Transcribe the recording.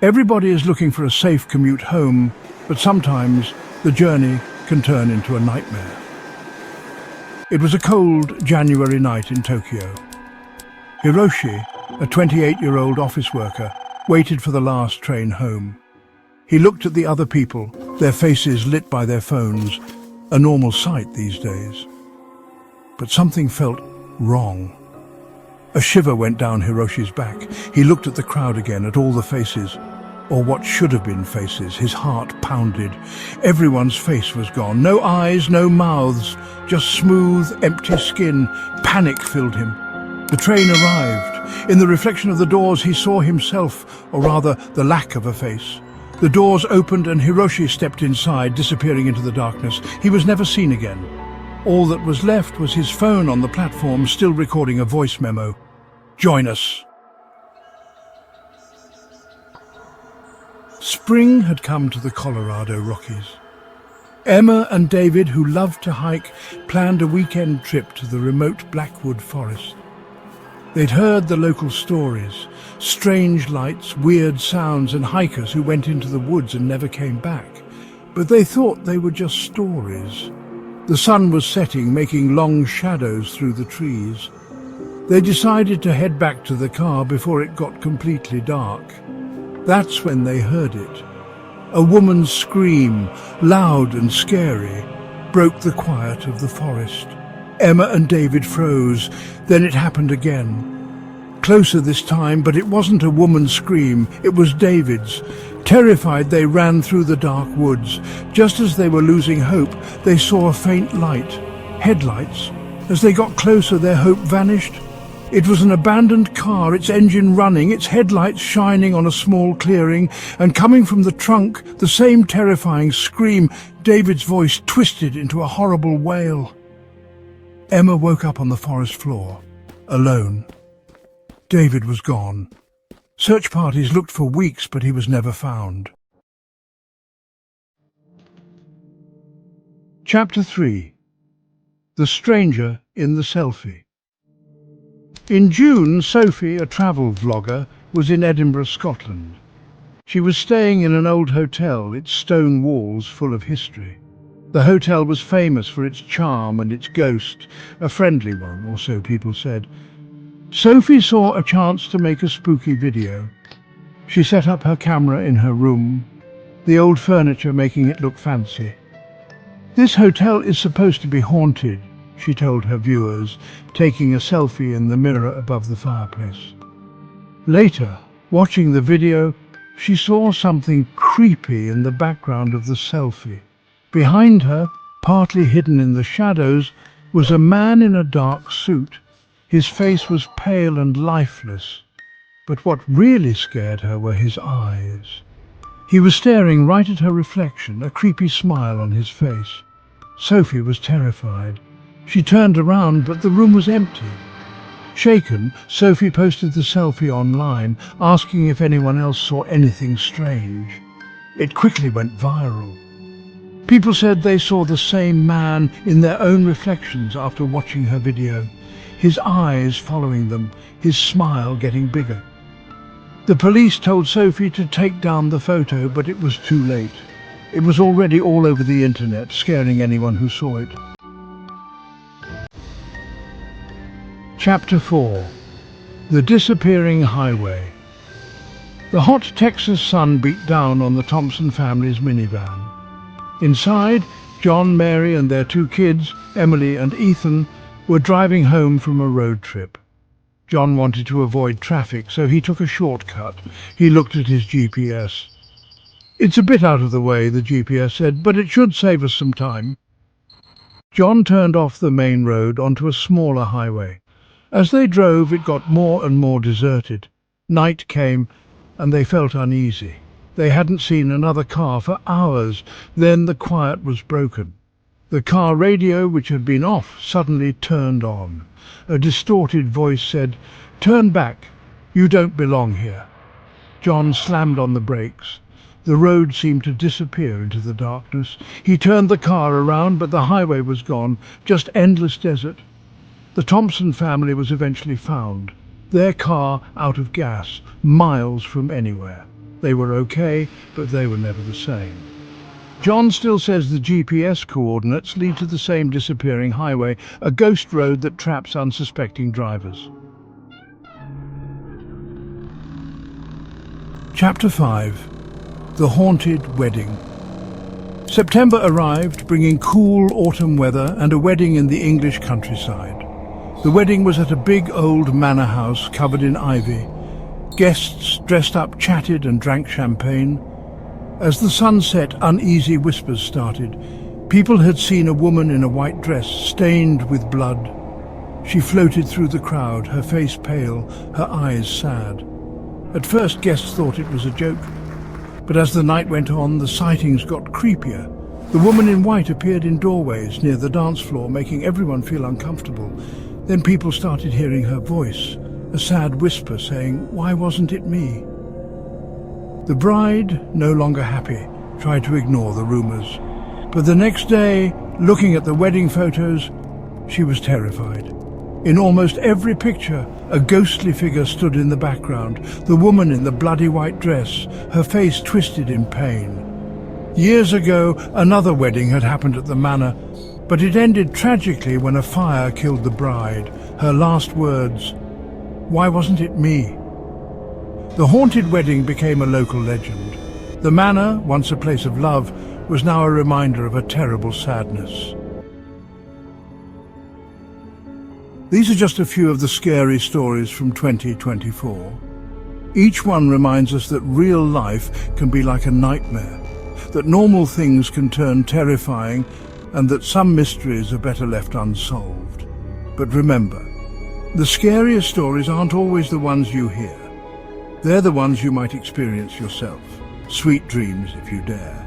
Everybody is looking for a safe commute home, but sometimes the journey can turn into a nightmare. It was a cold January night in Tokyo. Hiroshi, a 28-year-old office worker, waited for the last train home. He looked at the other people, their faces lit by their phones, a normal sight these days. But something felt wrong. A shiver went down Hiroshi's back. He looked at the crowd again, at all the faces, or what should have been faces. His heart pounded. Everyone's face was gone. No eyes, no mouths, just smooth, empty skin. Panic filled him. The train arrived. In the reflection of the doors, he saw himself, or rather, the lack of a face. The doors opened and Hiroshi stepped inside, disappearing into the darkness. He was never seen again. All that was left was his phone on the platform, still recording a voice memo. "Join us." Spring had come to the Colorado Rockies. Emma and David, who loved to hike, planned a weekend trip to the remote Blackwood forest. They'd heard the local stories, strange lights, weird sounds, and hikers who went into the woods and never came back. But they thought they were just stories. The sun was setting, making long shadows through the trees. They decided to head back to the car before it got completely dark. That's when they heard it. A woman's scream, loud and scary, broke the quiet of the forest. Emma and David froze. Then it happened again. Closer this time, but it wasn't a woman's scream, it was David's. Terrified, they ran through the dark woods. Just as they were losing hope, they saw a faint light. Headlights. As they got closer, their hope vanished. It was an abandoned car, its engine running, its headlights shining on a small clearing, and coming from the trunk, the same terrifying scream. David's voice twisted into a horrible wail. Emma woke up on the forest floor, alone. David was gone. Search parties looked for weeks, but he was never found. Chapter 3. The Stranger in the Selfie. In June, Sophie, a travel vlogger, was in Edinburgh, Scotland. She was staying in an old hotel, its stone walls full of history. The hotel was famous for its charm and its ghost, a friendly one, or so people said. Sophie saw a chance to make a spooky video. She set up her camera in her room, the old furniture making it look fancy. "This hotel is supposed to be haunted," she told her viewers, taking a selfie in the mirror above the fireplace. Later, watching the video, she saw something creepy in the background of the selfie. Behind her, partly hidden in the shadows, was a man in a dark suit. His face was pale and lifeless, but what really scared her were his eyes. He was staring right at her reflection, a creepy smile on his face. Sophie was terrified. She turned around, but the room was empty. Shaken, Sophie posted the selfie online, asking if anyone else saw anything strange. It quickly went viral. People said they saw the same man in their own reflections after watching her video, his eyes following them, his smile getting bigger. The police told Sophie to take down the photo, but it was too late. It was already all over the internet, scaring anyone who saw it. Chapter 4. The Disappearing Highway. The hot Texas sun beat down on the Thompson family's minivan. Inside, John, Mary and their two kids, Emily and Ethan, were driving home from a road trip. John wanted to avoid traffic, so he took a shortcut. He looked at his GPS. "It's a bit out of the way," the GPS said, "but it should save us some time." John turned off the main road onto a smaller highway. As they drove, it got more and more deserted. Night came, and they felt uneasy. They hadn't seen another car for hours. Then the quiet was broken. The car radio, which had been off, suddenly turned on. A distorted voice said, "Turn back. You don't belong here." John slammed on the brakes. The road seemed to disappear into the darkness. He turned the car around, but the highway was gone, just endless desert. The Thompson family was eventually found, their car out of gas, miles from anywhere. They were okay, but they were never the same. John still says the GPS coordinates lead to the same disappearing highway, a ghost road that traps unsuspecting drivers. Chapter 5. The Haunted Wedding. September arrived, bringing cool autumn weather and a wedding in the English countryside. The wedding was at a big old manor house covered in ivy. Guests dressed up chatted and drank champagne. As the sun set, uneasy whispers started. People had seen a woman in a white dress stained with blood. She floated through the crowd, her face pale, her eyes sad. At first guests thought it was a joke, but as the night went on, the sightings got creepier. The woman in white appeared in doorways near the dance floor, making everyone feel uncomfortable. Then people started hearing her voice, a sad whisper saying, "Why wasn't it me?" The bride, no longer happy, tried to ignore the rumors. But the next day, looking at the wedding photos, she was terrified. In almost every picture, a ghostly figure stood in the background, the woman in the bloody white dress, her face twisted in pain. Years ago, another wedding had happened at the manor, but it ended tragically when a fire killed the bride. Her last words, "Why wasn't it me?" The haunted wedding became a local legend. The manor, once a place of love, was now a reminder of a terrible sadness. These are just a few of the scary stories from 2024. Each one reminds us that real life can be like a nightmare, that normal things can turn terrifying, and that some mysteries are better left unsolved. But remember, the scariest stories aren't always the ones you hear. They're the ones you might experience yourself. Sweet dreams if you dare.